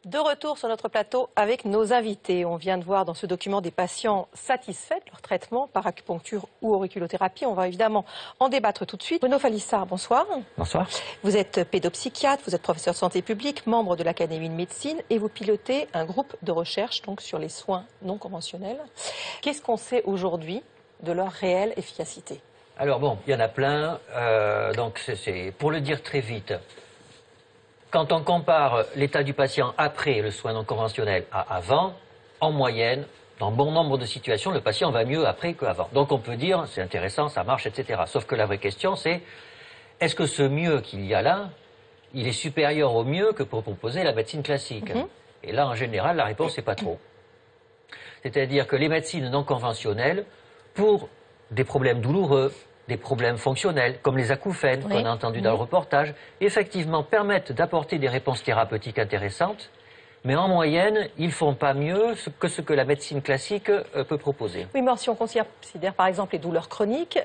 De retour sur notre plateau avec nos invités. On vient de voir dans ce document des patients satisfaits de leur traitement par acupuncture ou auriculothérapie. On va évidemment en débattre tout de suite. Bruno Falissard, bonsoir. Bonsoir. Vous êtes pédopsychiatre, vous êtes professeur de santé publique, membre de l'Académie de médecine et vous pilotez un groupe de recherche donc, sur les soins non conventionnels. Qu'est-ce qu'on sait aujourd'hui de leur réelle efficacité? Alors bon, il y en a plein. Donc pour le dire très vite, quand on compare l'état du patient après le soin non conventionnel à avant, en moyenne, dans bon nombre de situations, le patient va mieux après qu'avant. Donc on peut dire, c'est intéressant, ça marche, etc. Sauf que la vraie question, c'est, est-ce que ce mieux qu'il y a là, il est supérieur au mieux que pour proposer la médecine classique? Et là, en général, la réponse n'est pas trop. C'est-à-dire que les médecines non conventionnelles, pour des problèmes douloureux, des problèmes fonctionnels, comme les acouphènes qu'on a entendus dans le reportage, effectivement permettent d'apporter des réponses thérapeutiques intéressantes, mais en moyenne, ils ne font pas mieux que ce que la médecine classique peut proposer. Oui, mais si on considère par exemple les douleurs chroniques,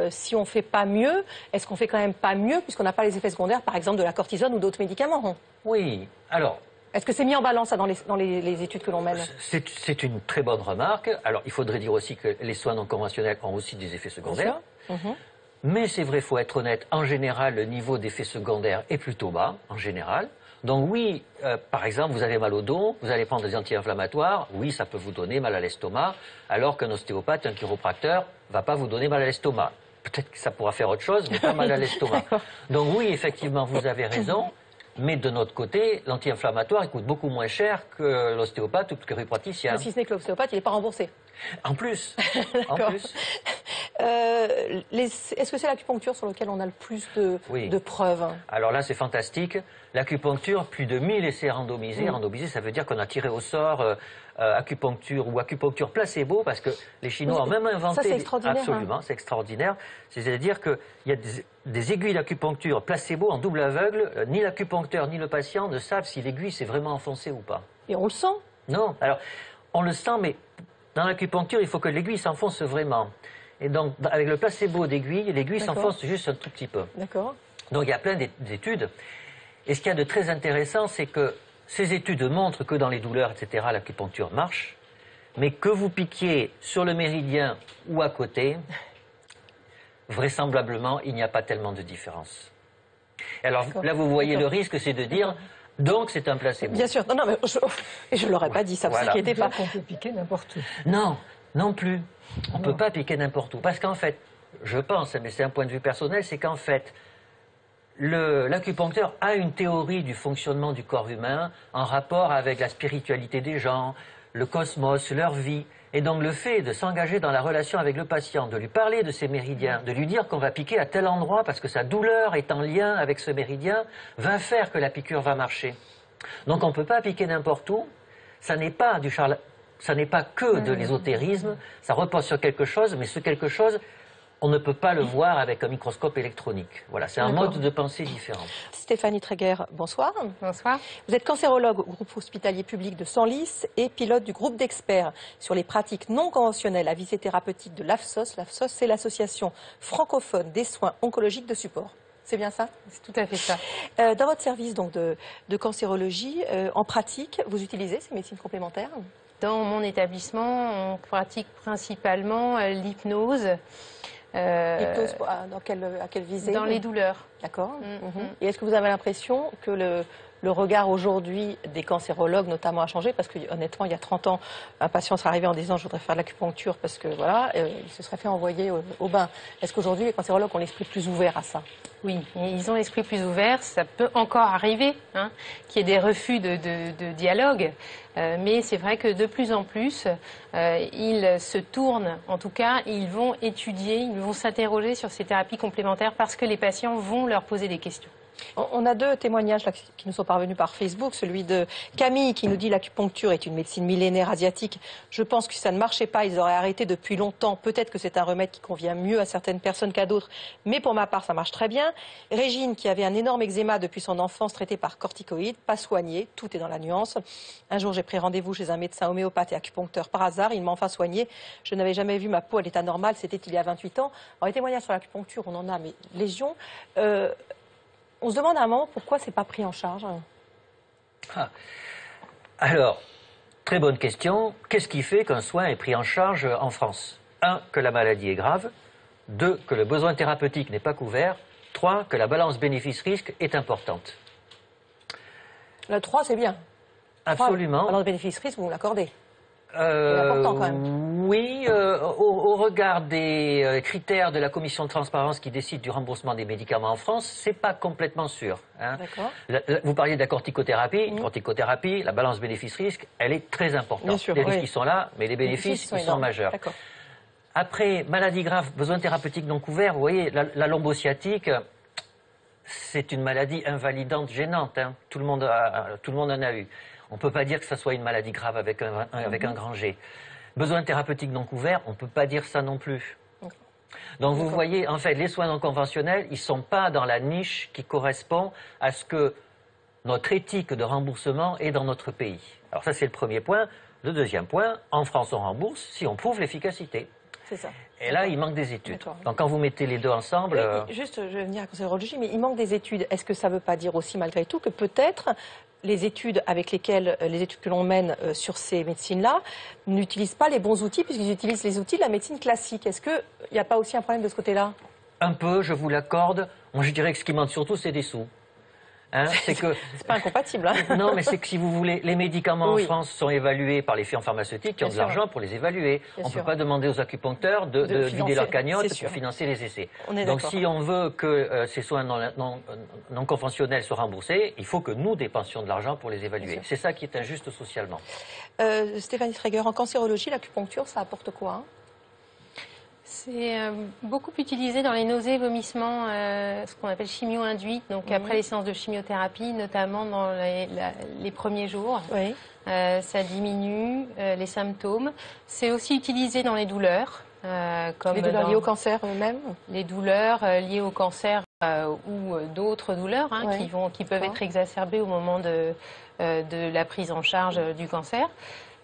si on ne fait pas mieux, est-ce qu'on fait quand même pas mieux puisqu'on n'a pas les effets secondaires, par exemple, de la cortisone ou d'autres médicaments? Oui, alors... Est-ce que c'est mis en balance ça, dans les études que l'on mène? C'est une très bonne remarque. Alors, il faudrait dire aussi que les soins non conventionnels ont aussi des effets secondaires. Mais c'est vrai, il faut être honnête, en général, le niveau d'effets secondaires est plutôt bas, en général. Donc oui, par exemple, vous avez mal au dos, vous allez prendre des anti-inflammatoires, oui, ça peut vous donner mal à l'estomac, alors qu'un ostéopathe, un chiropracteur, ne va pas vous donner mal à l'estomac. Peut-être que ça pourra faire autre chose, mais pas mal à l'estomac. Donc oui, effectivement, vous avez raison. Mais de notre côté, l'anti-inflammatoire, il coûte beaucoup moins cher que l'ostéopathe ou le chiropraticien. Si ce n'est que l'ostéopathe, il n'est pas remboursé. En plus. D'accord. Est-ce que c'est l'acupuncture sur laquelle on a le plus de preuves? Alors là, c'est fantastique. L'acupuncture, plus de 1000 essais randomisés. Randomisés, ça veut dire qu'on a tiré au sort acupuncture ou acupuncture placebo, parce que les Chinois ont même inventé... Ça, c'est extraordinaire. Absolument, c'est extraordinaire. C'est-à-dire qu'il y a des aiguilles d'acupuncture placebo en double aveugle. Ni l'acupuncteur ni le patient ne savent si l'aiguille s'est vraiment enfoncée ou pas. Et on le sent? Non. Alors, on le sent, mais dans l'acupuncture, il faut que l'aiguille s'enfonce vraiment. Et donc, avec le placebo d'aiguille, l'aiguille s'enfonce juste un tout petit peu. D'accord. Donc, il y a plein d'études. Et ce qu'il y a de très intéressant, c'est que ces études montrent que dans les douleurs, etc., l'acupuncture marche, mais que vous piquiez sur le méridien ou à côté, vraisemblablement, il n'y a pas tellement de différence. Alors là, vous voyez le risque, c'est de dire, donc c'est un placebo. Bien sûr, non, mais je ne l'aurais pas dit, ça ne vous inquiétez pas. On peut piquer n'importe où. Non, non plus. On ne peut pas piquer n'importe où. Parce qu'en fait, je pense, mais c'est un point de vue personnel, c'est qu'en fait, l'acupuncteur a une théorie du fonctionnement du corps humain en rapport avec la spiritualité des gens, le cosmos, leur vie. Et donc le fait de s'engager dans la relation avec le patient, de lui parler de ses méridiens, de lui dire qu'on va piquer à tel endroit parce que sa douleur est en lien avec ce méridien, va faire que la piqûre va marcher. Donc on ne peut pas piquer n'importe où. Ça n'est pas que de l'ésotérisme, ça repose sur quelque chose, mais ce quelque chose, on ne peut pas le voir avec un microscope électronique. Voilà, c'est un mode de pensée différent. Stéphanie Tréguer, bonsoir. Bonsoir. Vous êtes cancérologue au groupe hospitalier public de Senlis et pilote du groupe d'experts sur les pratiques non conventionnelles à visée thérapeutique de l'AFSOS. L'AFSOS, c'est l'association francophone des soins oncologiques de support. C'est bien ça? C'est tout à fait ça. Dans votre service donc, de cancérologie, en pratique, vous utilisez ces médecines complémentaires? Dans mon établissement, on pratique principalement l'hypnose. Hypnose, à quelle visée? Dans les douleurs. D'accord. Et est-ce que vous avez l'impression que le regard aujourd'hui des cancérologues notamment a changé? Parce que honnêtement, il y a 30 ans, un patient serait arrivé en disant je voudrais faire de l'acupuncture parce que voilà, il se serait fait envoyer au bain. Est-ce qu'aujourd'hui les cancérologues ont l'esprit plus ouvert à ça? Oui, ils ont l'esprit plus ouvert. Ça peut encore arriver qu'il y ait des refus de dialogue. Mais c'est vrai que de plus en plus, ils se tournent, en tout cas, ils vont étudier, ils vont s'interroger sur ces thérapies complémentaires parce que les patients vont leur poser des questions. On a deux témoignages là, qui nous sont parvenus par Facebook. Celui de Camille qui nous dit l'acupuncture est une médecine millénaire asiatique. Je pense que si ça ne marchait pas, ils auraient arrêté depuis longtemps. Peut-être que c'est un remède qui convient mieux à certaines personnes qu'à d'autres. Mais pour ma part, ça marche très bien. Régine qui avait un énorme eczéma depuis son enfance traité par corticoïdes, pas soigné. Tout est dans la nuance. Un jour, j'ai pris rendez-vous chez un médecin homéopathe et acupuncteur par hasard. Il m'a enfin soigné. Je n'avais jamais vu ma peau à l'état normal. C'était il y a 28 ans. Alors, les témoignages sur l'acupuncture, on en a, mais légion. On se demande à un moment pourquoi c'est pas pris en charge. Alors, très bonne question. Qu'est-ce qui fait qu'un soin est pris en charge en France? 1, que la maladie est grave. 2, que le besoin thérapeutique n'est pas couvert. 3, que la balance bénéfice-risque est importante. Le 3, c'est bien. Absolument. Alors, le bénéfice-risque, vous l'accordez. C'est important quand même. Oui, au regard des critères de la commission de transparence qui décide du remboursement des médicaments en France, c'est pas complètement sûr. Hein. D'accord. Vous parliez de la corticothérapie. Une corticothérapie, la balance bénéfice-risque, elle est très importante. Bien sûr, les risques, ils sont là, mais les bénéfices, ils sont majeurs. Après, maladie grave, besoin thérapeutique non couvert, vous voyez, la lombosciatique, c'est une maladie invalidante, gênante. Hein. Tout le monde en a eu. On ne peut pas dire que ça soit une maladie grave avec un grand G. Besoin thérapeutique non couvert, on ne peut pas dire ça non plus. Donc vous voyez, en fait, les soins non conventionnels, ils ne sont pas dans la niche qui correspond à ce que notre éthique de remboursement est dans notre pays. Alors ça, c'est le premier point. Le deuxième point, en France, on rembourse si on prouve l'efficacité. C'est ça. Et là, il manque des études. Donc quand vous mettez les deux ensemble... Juste, je vais venir à cancérologie, mais il manque des études. Est-ce que ça ne veut pas dire aussi, malgré tout, que peut-être les études que l'on mène sur ces médecines-là n'utilisent pas les bons outils, puisqu'ils utilisent les outils de la médecine classique? Est-ce qu'il n'y a pas aussi un problème de ce côté-là? Un peu, je vous l'accorde. Moi, je dirais que ce qui manque surtout, c'est des sous. Hein, c'est pas incompatible. Hein. Non, mais c'est que si vous voulez, les médicaments en France sont évalués par les firmes pharmaceutiques qui ont de l'argent pour les évaluer. On ne peut pas demander aux acupuncteurs de vider leur cagnotte pour financer les essais. Donc si on veut que ces soins non conventionnels soient remboursés, il faut que nous dépensions de l'argent pour les évaluer. C'est ça qui est injuste socialement. Stéphanie Traeger, en cancérologie, l'acupuncture, ça apporte quoi, hein? C'est beaucoup utilisé dans les nausées, vomissements, ce qu'on appelle chimio-induites, donc après les séances de chimiothérapie, notamment dans les premiers jours. Oui. Ça diminue les symptômes. C'est aussi utilisé dans les douleurs. Comme les douleurs liées au cancer eux-mêmes? Les douleurs liées au cancer ou d'autres douleurs qui peuvent être exacerbées au moment de la prise en charge du cancer.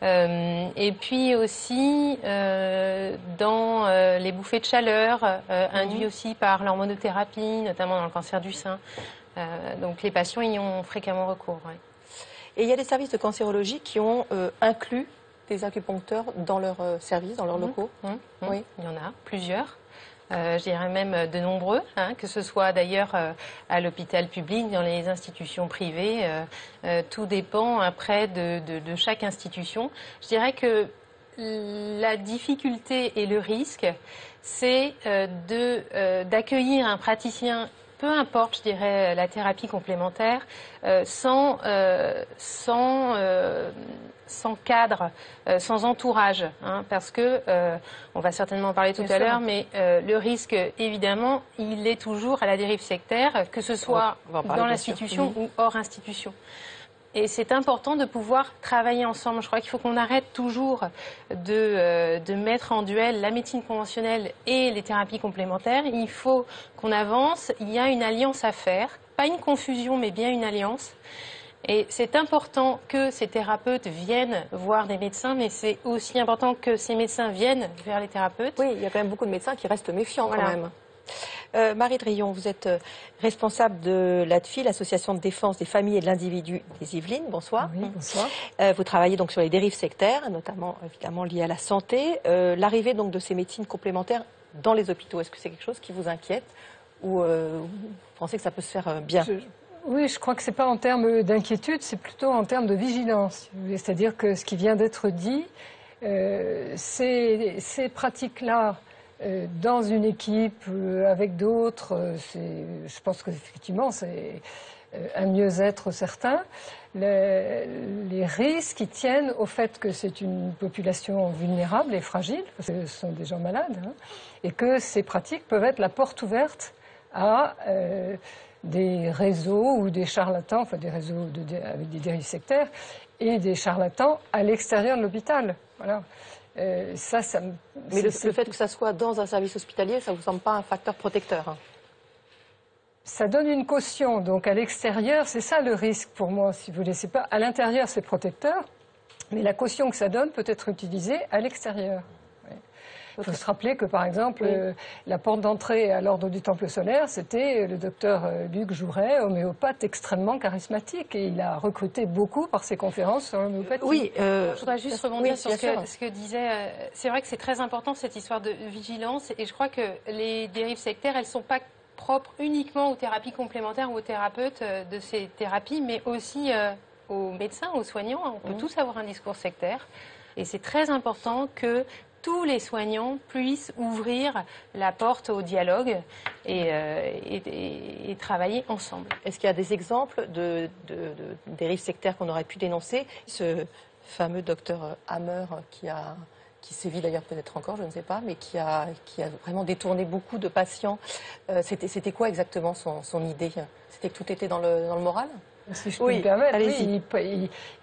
Et puis aussi dans les bouffées de chaleur induites aussi par l'hormonothérapie, notamment dans le cancer du sein. Donc les patients y ont fréquemment recours. Ouais. Et il y a des services de cancérologie qui ont inclus des acupuncteurs dans leurs services, dans leurs locaux? Oui, il y en a plusieurs. Je dirais même de nombreux, que ce soit d'ailleurs à l'hôpital public, dans les institutions privées. Tout dépend après de chaque institution. Je dirais que la difficulté et le risque, c'est d'accueillir un praticien, peu importe, je dirais, la thérapie complémentaire, sans cadre, sans entourage, parce que, on va certainement en parler tout à l'heure, mais le risque, évidemment, il est toujours à la dérive sectaire, que ce soit dans l'institution ou hors institution. Et c'est important de pouvoir travailler ensemble. Je crois qu'il faut qu'on arrête toujours de mettre en duel la médecine conventionnelle et les thérapies complémentaires. Il faut qu'on avance. Il y a une alliance à faire. Pas une confusion, mais bien une alliance. Et c'est important que ces thérapeutes viennent voir des médecins, mais c'est aussi important que ces médecins viennent vers les thérapeutes. Oui, il y a quand même beaucoup de médecins qui restent méfiants quand même. Marie Drillon, vous êtes responsable de l'ADFI, l'Association de défense des familles et de l'individu des Yvelines. Bonsoir. Oui, bonsoir. Vous travaillez donc sur les dérives sectaires, notamment évidemment liées à la santé. L'arrivée donc de ces médecines complémentaires dans les hôpitaux, est-ce que c'est quelque chose qui vous inquiète ou vous pensez que ça peut se faire bien? Oui, je crois que ce n'est pas en termes d'inquiétude, c'est plutôt en termes de vigilance. C'est-à-dire que ce qui vient d'être dit, ces pratiques-là, dans une équipe, avec d'autres, je pense qu'effectivement, c'est un mieux-être certain. Les risques qui tiennent au fait que c'est une population vulnérable et fragile, parce que ce sont des gens malades, et que ces pratiques peuvent être la porte ouverte à des réseaux ou des charlatans, enfin des réseaux avec des dérives sectaires, et des charlatans à l'extérieur de l'hôpital. Voilà. Mais le fait que ça soit dans un service hospitalier, ça ne vous semble pas un facteur protecteur? Ça donne une caution, donc à l'extérieur, c'est ça le risque pour moi, si vous voulez. C'est pas à l'intérieur, c'est protecteur, mais la caution que ça donne peut être utilisée à l'extérieur. Il faut se rappeler que, par exemple, la porte d'entrée à l'ordre du Temple solaire, c'était le docteur Luc Jouret, homéopathe extrêmement charismatique. Et il a recruté beaucoup par ses conférences sur l'homéopathie. Oui, je voudrais juste rebondir sur sûr. ce que disait. C'est vrai que c'est très important cette histoire de vigilance. Et je crois que les dérives sectaires, elles ne sont pas propres uniquement aux thérapies complémentaires ou aux thérapeutes de ces thérapies, mais aussi aux médecins, aux soignants. On peut tous avoir un discours sectaire. Et c'est très important que tous les soignants puissent ouvrir la porte au dialogue et travailler ensemble. Est-ce qu'il y a des exemples de dérives sectaires qu'on aurait pu dénoncer? Ce fameux docteur Hammer qui sévit d'ailleurs peut-être encore, je ne sais pas, mais qui a vraiment détourné beaucoup de patients. C'était quoi exactement son idée? C'était que tout était dans le moral? Si je peux me permettre,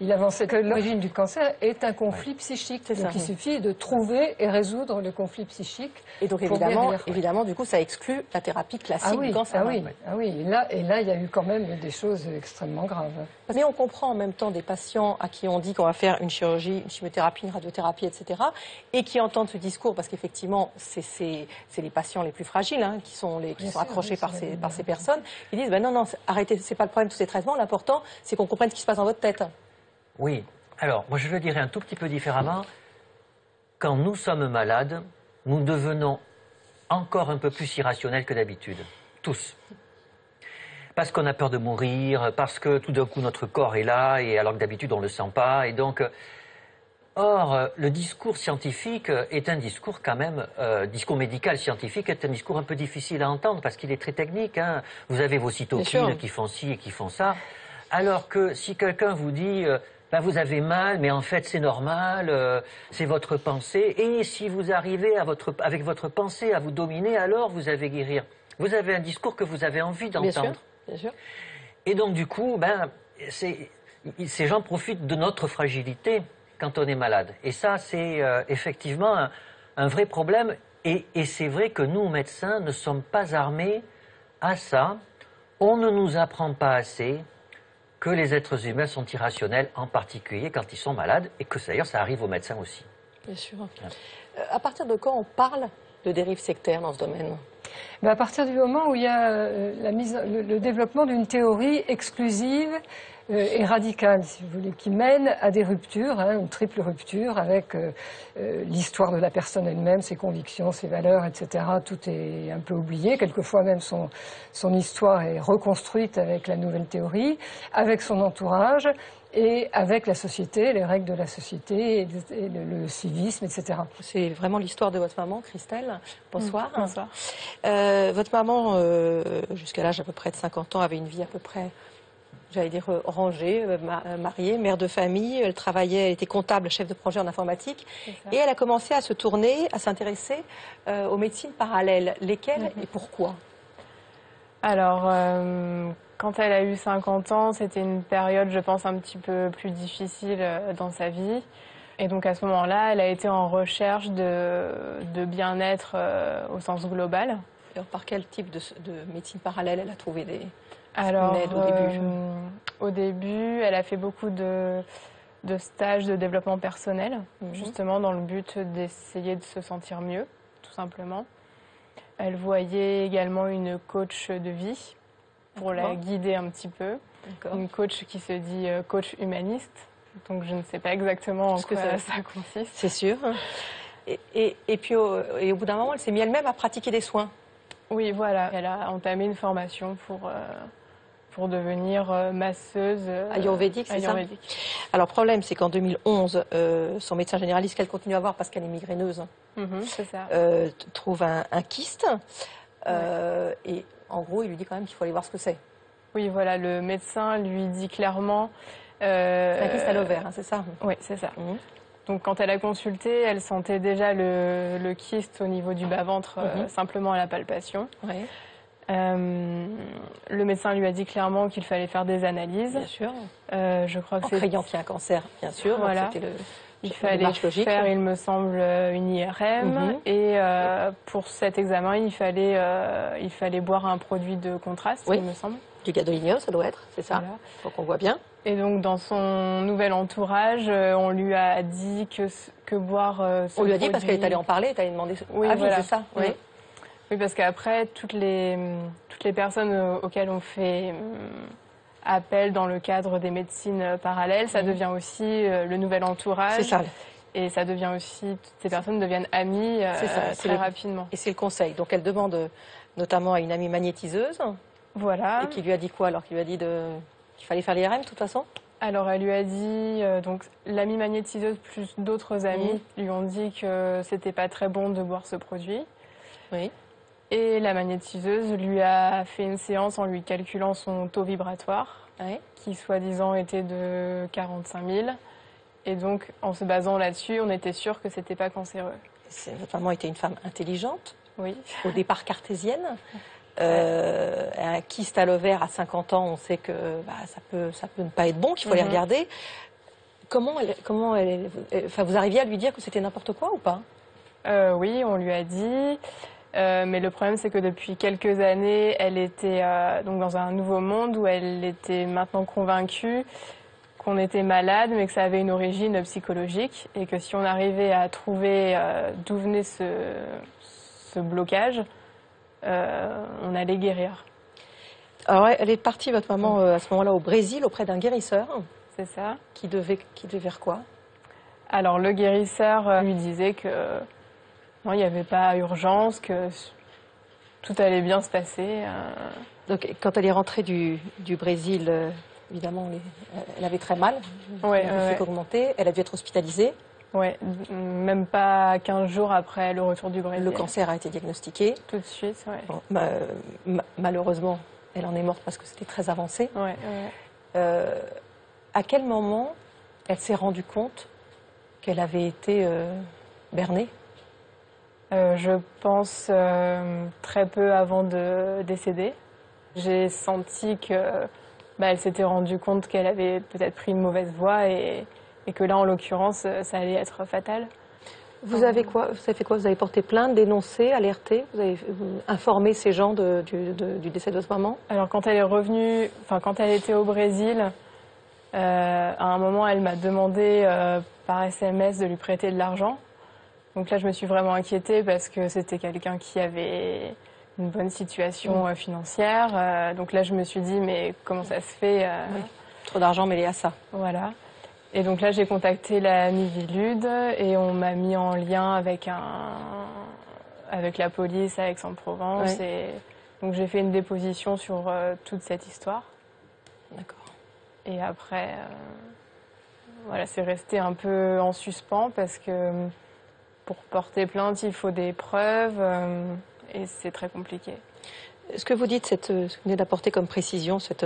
il avançait que l'origine du cancer est un conflit psychique. Donc il suffit de trouver et résoudre le conflit psychique. Et donc évidemment, du coup, ça exclut la thérapie classique du cancer. Ah oui. Et là, il y a eu quand même des choses extrêmement graves. Mais on comprend en même temps des patients à qui on dit qu'on va faire une chirurgie, une chimiothérapie, une radiothérapie, etc. et qui entendent ce discours parce qu'effectivement, c'est les patients les plus fragiles qui sont accrochés par ces personnes. Ils disent non, arrêtez, c'est pas le problème de tous ces traitements. L'important, c'est qu'on comprenne ce qui se passe dans votre tête. Oui. Alors, moi, je le dirais un tout petit peu différemment. Quand nous sommes malades, nous devenons encore un peu plus irrationnels que d'habitude. Tous. Parce qu'on a peur de mourir, parce que tout d'un coup, notre corps est là, et alors que d'habitude, on ne le sent pas. Et donc, or, le discours scientifique est un discours quand même, discours médical scientifique est un discours un peu difficile à entendre parce qu'il est très technique. Vous avez vos cytokines qui font ci et qui font ça. Alors que si quelqu'un vous dit, vous avez mal, mais en fait c'est normal, c'est votre pensée. Et si vous arrivez avec votre pensée à vous dominer, alors vous allez guérir. Vous avez un discours que vous avez envie d'entendre. Bien sûr. Et donc du coup, ces gens profitent de notre fragilité quand on est malade. Et ça, c'est effectivement un vrai problème. Et c'est vrai que nous, médecins, ne sommes pas armés à ça. On ne nous apprend pas assez que les êtres humains sont irrationnels, en particulier quand ils sont malades, et que d'ailleurs, ça arrive aux médecins aussi. Bien sûr. À partir de quand on parle de dérives sectaires dans ce domaine? À partir du moment où il y a le développement d'une théorie exclusive et radicale, si vous voulez, qui mène à des ruptures, une triple rupture avec l'histoire de la personne elle-même, ses convictions, ses valeurs, etc. Tout est un peu oublié. Quelquefois même son histoire est reconstruite avec la nouvelle théorie, avec son entourage et avec la société, les règles de la société, et le civisme, etc. C'est vraiment l'histoire de votre maman, Christelle. Bonsoir. Bonsoir. Votre maman, jusqu'à l'âge à peu près de 50 ans, avait une vie à peu près, j'allais dire, rangée, mariée, mère de famille. Elle travaillait, elle était comptable, chef de projet en informatique. Et elle a commencé à se tourner, à s'intéresser aux médecines parallèles. Lesquelles et pourquoi? Alors, quand elle a eu 50 ans, c'était une période, je pense, un petit peu plus difficile dans sa vie. Et donc, à ce moment-là, elle a été en recherche de bien-être au sens global. Alors, par quel type de médecine parallèle elle a trouvé des Alors, aides au début? Au début, elle a fait beaucoup de stages de développement personnel, justement dans le but d'essayer de se sentir mieux, tout simplement. Elle voyait également une coach de vie pour la guider un petit peu. Une coach qui se dit coach humaniste. Donc je ne sais pas exactement en quoi ça consiste. C'est sûr. Et puis au bout d'un moment, elle s'est mise elle-même à pratiquer des soins. Oui, voilà. Elle a entamé une formation pour devenir masseuse ayurvédique, c'est ça? Alors, le problème, c'est qu'en 2011, son médecin généraliste, qu'elle continue à voir parce qu'elle est migraineuse, c'est ça. trouve un kyste. Et en gros, il lui dit quand même qu'il faut aller voir ce que c'est. Oui, voilà. Le médecin lui dit clairement... c'est un kyste à l'ovaire, c'est ça? Oui, c'est ça. Donc, quand elle a consulté, elle sentait déjà le kyste au niveau du bas-ventre, simplement à la palpation. Le médecin lui a dit clairement qu'il fallait faire des analyses. Bien sûr. Je crois que en craignant qu'il y ait un cancer, bien sûr. Voilà. Il fallait faire, il me semble, une IRM. Et pour cet examen, il fallait boire un produit de contraste, il me semble. Du gadolinium, ça doit être, c'est ça. Voilà. Faut qu'on voit bien. Et donc, dans son nouvel entourage, on lui a dit que boire ce On lui a dit produit... parce qu'elle est allée en parler, tu allée demander Oui, avis, voilà. c'est ça? Oui. Oui, parce qu'après, toutes les personnes auxquelles on fait appel dans le cadre des médecines parallèles, ça devient aussi le nouvel entourage. C'est ça. Et ça devient aussi, toutes ces personnes deviennent amies très rapidement. Et c'est le conseil. Donc elle demande notamment à une amie magnétiseuse. Voilà. Et qui lui a dit quoi alors? Qui lui a dit qu'il fallait faire l'IRM de toute façon? Alors elle lui a dit, donc l'amie magnétiseuse plus d'autres amis lui ont dit que c'était pas très bon de boire ce produit. Oui. Et la magnétiseuse lui a fait une séance en lui calculant son taux vibratoire, qui soi-disant était de 45 000. Et donc, en se basant là-dessus, on était sûr que c'était pas cancéreux. Votre maman était une femme intelligente, oui. Au départ cartésienne. Un kyste à l'ovaire à 50 ans, on sait que ça peut ne pas être bon, qu'il faut les regarder. Enfin, vous arriviez à lui dire que c'était n'importe quoi ou pas? Oui, on lui a dit. Mais le problème, c'est que depuis quelques années, elle était donc dans un nouveau monde où elle était maintenant convaincue qu'on était malade, mais que ça avait une origine psychologique et que si on arrivait à trouver d'où venait ce blocage, on allait guérir. Alors, elle est partie, votre maman, à ce moment-là, au Brésil, auprès d'un guérisseur. C'est ça. Qui devait faire quoi? Alors, le guérisseur lui disait que non, il n'y avait pas urgence, que tout allait bien se passer. Donc, quand elle est rentrée du Brésil, évidemment, elle avait très mal. Ouais, elle a fait qu'augmenter. Elle a dû être hospitalisée. Oui, même pas 15 jours après le retour du Brésil. Le cancer a été diagnostiqué. Tout de suite, oui. Bon, malheureusement, elle en est morte parce que c'était très avancé. Ouais. À quel moment elle s'est rendue compte qu'elle avait été bernée? Je pense très peu avant de décéder. J'ai senti que elle s'était rendue compte qu'elle avait peut-être pris une mauvaise voie et que là, en l'occurrence, ça allait être fatal. Vous avez fait quoi? Vous avez porté plainte, dénoncé, alerté? Vous avez informé ces gens du décès de votre maman? Alors, quand elle est revenue, quand elle était au Brésil, à un moment, elle m'a demandé par SMS de lui prêter de l'argent. Donc là, je me suis vraiment inquiétée parce que c'était quelqu'un qui avait une bonne situation financière. Donc là, je me suis dit, mais comment ça se fait Trop d'argent mêlé à ça. Voilà. Et donc là, j'ai contacté la Miviludes et on m'a mis en lien avec la police à Aix-en-Provence. Oui. Et donc j'ai fait une déposition sur toute cette histoire. D'accord. Et après, voilà, c'est resté un peu en suspens parce que pour porter plainte, il faut des preuves et c'est très compliqué. Ce que vous dites, ce que vous venez d'apporter comme précision, cet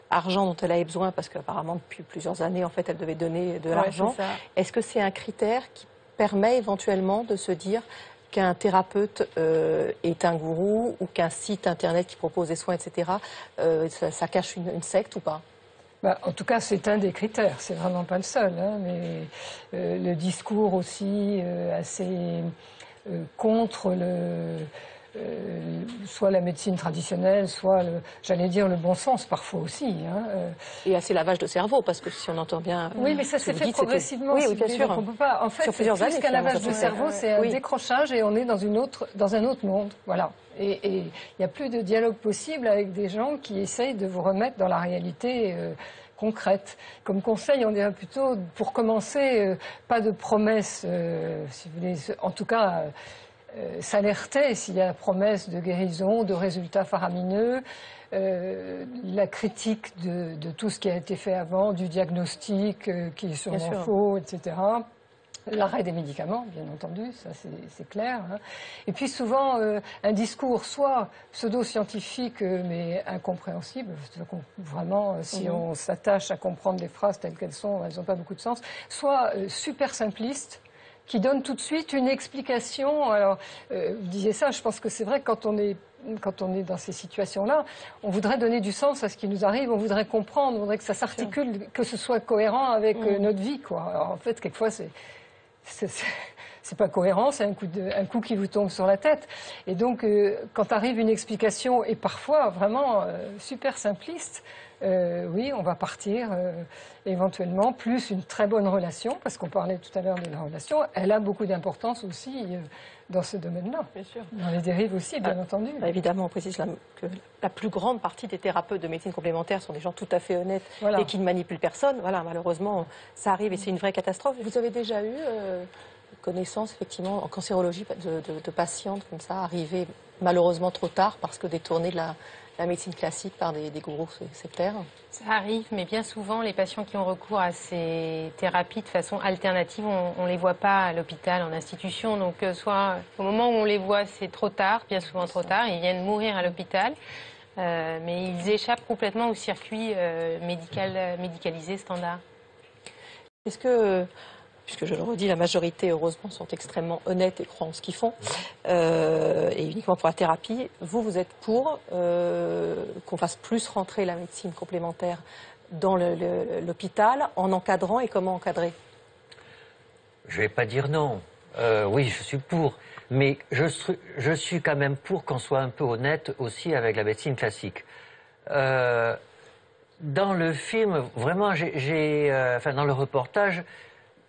argent dont elle avait besoin, parce qu'apparemment depuis plusieurs années, en fait, elle devait donner de l'argent. Est-ce que c'est un critère qui permet éventuellement de se dire qu'un thérapeute est un gourou ou qu'un site internet qui propose des soins, etc., ça cache une secte ou pas? En tout cas, c'est un des critères. C'est vraiment pas le seul. Mais le discours aussi assez contre soit la médecine traditionnelle, soit, j'allais dire, le bon sens parfois aussi. Et assez lavage de cerveau, parce que si on entend bien... Oui, mais ça s'est fait progressivement. Oui, bien sûr. On peut pas... En fait, sur plusieurs années, plus qu'un lavage de cerveau, c'est un décrochage et on est dans un autre monde. Voilà. Et il n'y a plus de dialogue possible avec des gens qui essayent de vous remettre dans la réalité concrète. Comme conseil, on dirait plutôt, pour commencer, pas de promesses, si vous voulez, en tout cas... s'alerter s'il y a la promesse de guérison, de résultats faramineux, la critique de tout ce qui a été fait avant, du diagnostic qui est sûrement faux, etc. L'arrêt des médicaments, bien entendu, ça c'est clair. Et puis souvent, un discours soit pseudo-scientifique, mais incompréhensible, vraiment, si on s'attache à comprendre les phrases telles qu'elles sont, elles n'ont pas beaucoup de sens, soit super simpliste, qui donne tout de suite une explication. Alors, vous disiez ça, je pense que c'est vrai que quand on est dans ces situations-là, on voudrait donner du sens à ce qui nous arrive, on voudrait comprendre, on voudrait que ça s'articule, que ce soit cohérent avec notre vie, quoi. Alors, en fait, quelquefois, c'est pas cohérent, c'est un coup qui vous tombe sur la tête. Et donc, quand arrive une explication, et parfois vraiment super simpliste, oui, on va partir éventuellement, plus une très bonne relation, parce qu'on parlait tout à l'heure de la relation, elle a beaucoup d'importance aussi dans ce domaine-là. Bien sûr. Dans les dérives aussi, bien entendu. Évidemment, on précise que la plus grande partie des thérapeutes de médecine complémentaire sont des gens tout à fait honnêtes et qui ne manipulent personne. Voilà, malheureusement, ça arrive et c'est une vraie catastrophe. Vous avez déjà eu connaissance, effectivement, en cancérologie, de patientes comme ça, arrivées malheureusement trop tard parce que détournées de la médecine classique par des gourous sectaires? Ça arrive, mais bien souvent, les patients qui ont recours à ces thérapies de façon alternative, on ne les voit pas à l'hôpital, en institution. Donc, soit au moment où on les voit, c'est trop tard, bien souvent trop tard, ils viennent mourir à l'hôpital. Mais ils échappent complètement au circuit médicalisé standard. Est-ce que, puisque je le redis, la majorité, heureusement, sont extrêmement honnêtes et croient en ce qu'ils font, et uniquement pour la thérapie, vous êtes pour qu'on fasse plus rentrer la médecine complémentaire dans l'hôpital, en encadrant, et comment encadrer? Je ne vais pas dire non. Oui, je suis pour. Mais je suis quand même pour qu'on soit un peu honnête aussi avec la médecine classique. Dans le film, vraiment, enfin, dans le reportage,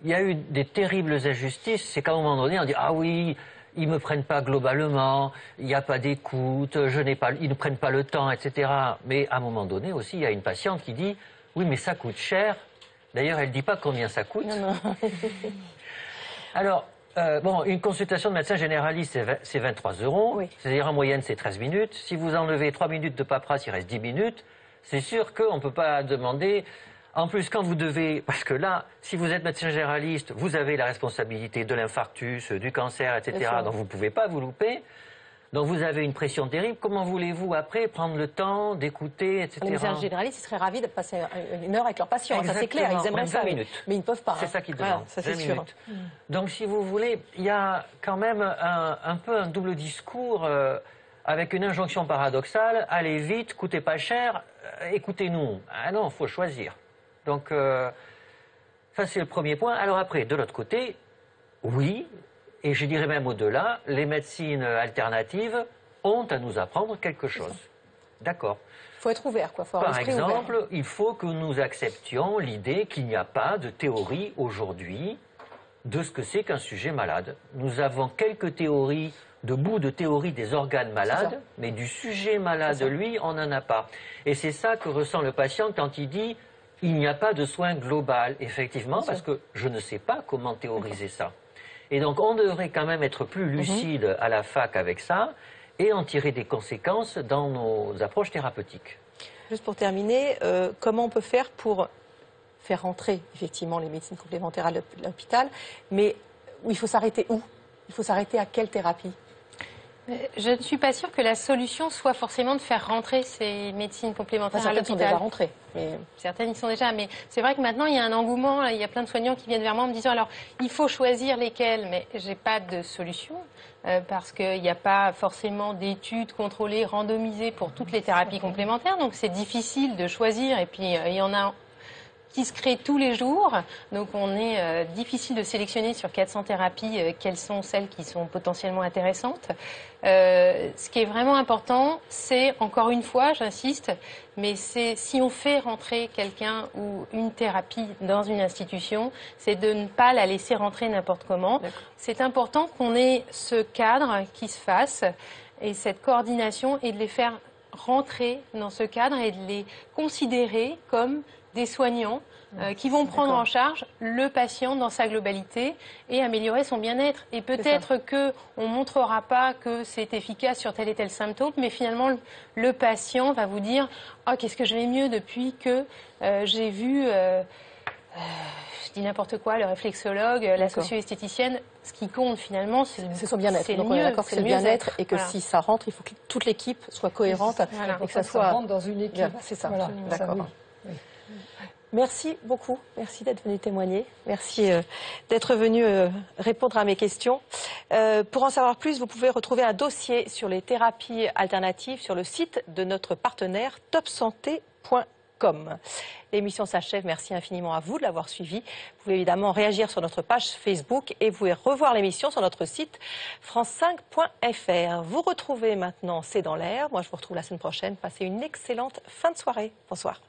il y a eu des terribles injustices. C'est qu'à un moment donné, on dit « Ah oui, ils ne me prennent pas globalement, il n'y a pas d'écoute, ils ne prennent pas le temps, etc. » Mais à un moment donné aussi, il y a une patiente qui dit « Oui, mais ça coûte cher. » D'ailleurs, elle ne dit pas combien ça coûte. Non. Alors, bon, une consultation de médecin généraliste, c'est 23 €. Oui. C'est-à-dire en moyenne, c'est 13 minutes. Si vous enlevez 3 minutes de paperasse, il reste 10 minutes. C'est sûr qu'on ne peut pas demander... En plus, quand vous devez... Parce que là, si vous êtes médecin généraliste, vous avez la responsabilité de l'infarctus, du cancer, etc. Donc vous ne pouvez pas vous louper. Donc vous avez une pression terrible. Comment voulez-vous après prendre le temps d'écouter, etc. Les médecins généralistes, ils seraient ravis de passer une heure avec leurs patients. Ça, c'est clair, ils aimeraient ça. 20 minutes. Mais ils ne peuvent pas. C'est ça qu'ils demandent. Ça, c'est sûr. Donc, si vous voulez, il y a quand même un peu un double discours avec une injonction paradoxale. Allez vite, coûtez pas cher, écoutez-nous. Ah non, il faut choisir. Donc, ça, c'est le premier point. Alors après, de l'autre côté, oui, et je dirais même au-delà, les médecines alternatives ont à nous apprendre quelque chose. D'accord. Il faut être ouvert, quoi. Par exemple, il faut que nous acceptions l'idée qu'il n'y a pas de théorie aujourd'hui de ce que c'est qu'un sujet malade. Nous avons quelques théories, de bouts de théorie des organes malades, mais du sujet malade, lui, on n'en a pas. Et c'est ça que ressent le patient quand il dit « il n'y a pas de soin global ». Effectivement, parce que je ne sais pas comment théoriser ça. Et donc, on devrait quand même être plus lucide à la fac avec ça, et en tirer des conséquences dans nos approches thérapeutiques. Juste pour terminer, comment on peut faire pour faire rentrer effectivement les médecines complémentaires à l'hôpital, mais il faut s'arrêter où? Il faut s'arrêter à quelle thérapie? Je ne suis pas sûre que la solution soit forcément de faire rentrer ces médecines complémentaires à l'hôpital. Certaines sont déjà rentrées. Mais... Certaines y sont déjà, mais c'est vrai que maintenant il y a un engouement, il y a plein de soignants qui viennent vers moi en me disant alors il faut choisir lesquels, mais j'ai pas de solution parce qu'il n'y a pas forcément d'études contrôlées, randomisées pour toutes les thérapies complémentaires, donc c'est difficile de choisir et puis il y en a qui se créent tous les jours. Donc on est difficile de sélectionner sur 400 thérapies quelles sont celles qui sont potentiellement intéressantes. Ce qui est vraiment important, c'est, encore une fois, j'insiste, mais c'est si on fait rentrer quelqu'un ou une thérapie dans une institution, c'est de ne pas la laisser rentrer n'importe comment. C'est important qu'on ait ce cadre qui se fasse et cette coordination et de les faire rentrer dans ce cadre et de les considérer comme des soignants qui vont prendre en charge le patient dans sa globalité et améliorer son bien-être. Et peut-être qu'on ne montrera pas que c'est efficace sur tel et tel symptôme, mais finalement, le patient va vous dire « Oh, qu'est-ce que je vais mieux depuis que j'ai vu... je dis n'importe quoi, le réflexologue, la socio-esthéticienne, ce qui compte finalement, c'est son bien-être. Donc on est d'accord que c'est le bien-être et que si ça rentre, il faut que toute l'équipe soit cohérente et que ça soit... rentre dans une équipe. C'est ça, d'accord. Oui. Merci beaucoup, merci d'être venu témoigner, merci d'être venu répondre à mes questions. Pour en savoir plus, vous pouvez retrouver un dossier sur les thérapies alternatives sur le site de notre partenaire topsanté.com. L'émission s'achève, merci infiniment à vous de l'avoir suivi. Vous pouvez évidemment réagir sur notre page Facebook et vous pouvez revoir l'émission sur notre site france5.fr. Vous retrouvez maintenant C'est dans l'air. Moi, je vous retrouve la semaine prochaine. Passez une excellente fin de soirée. Bonsoir.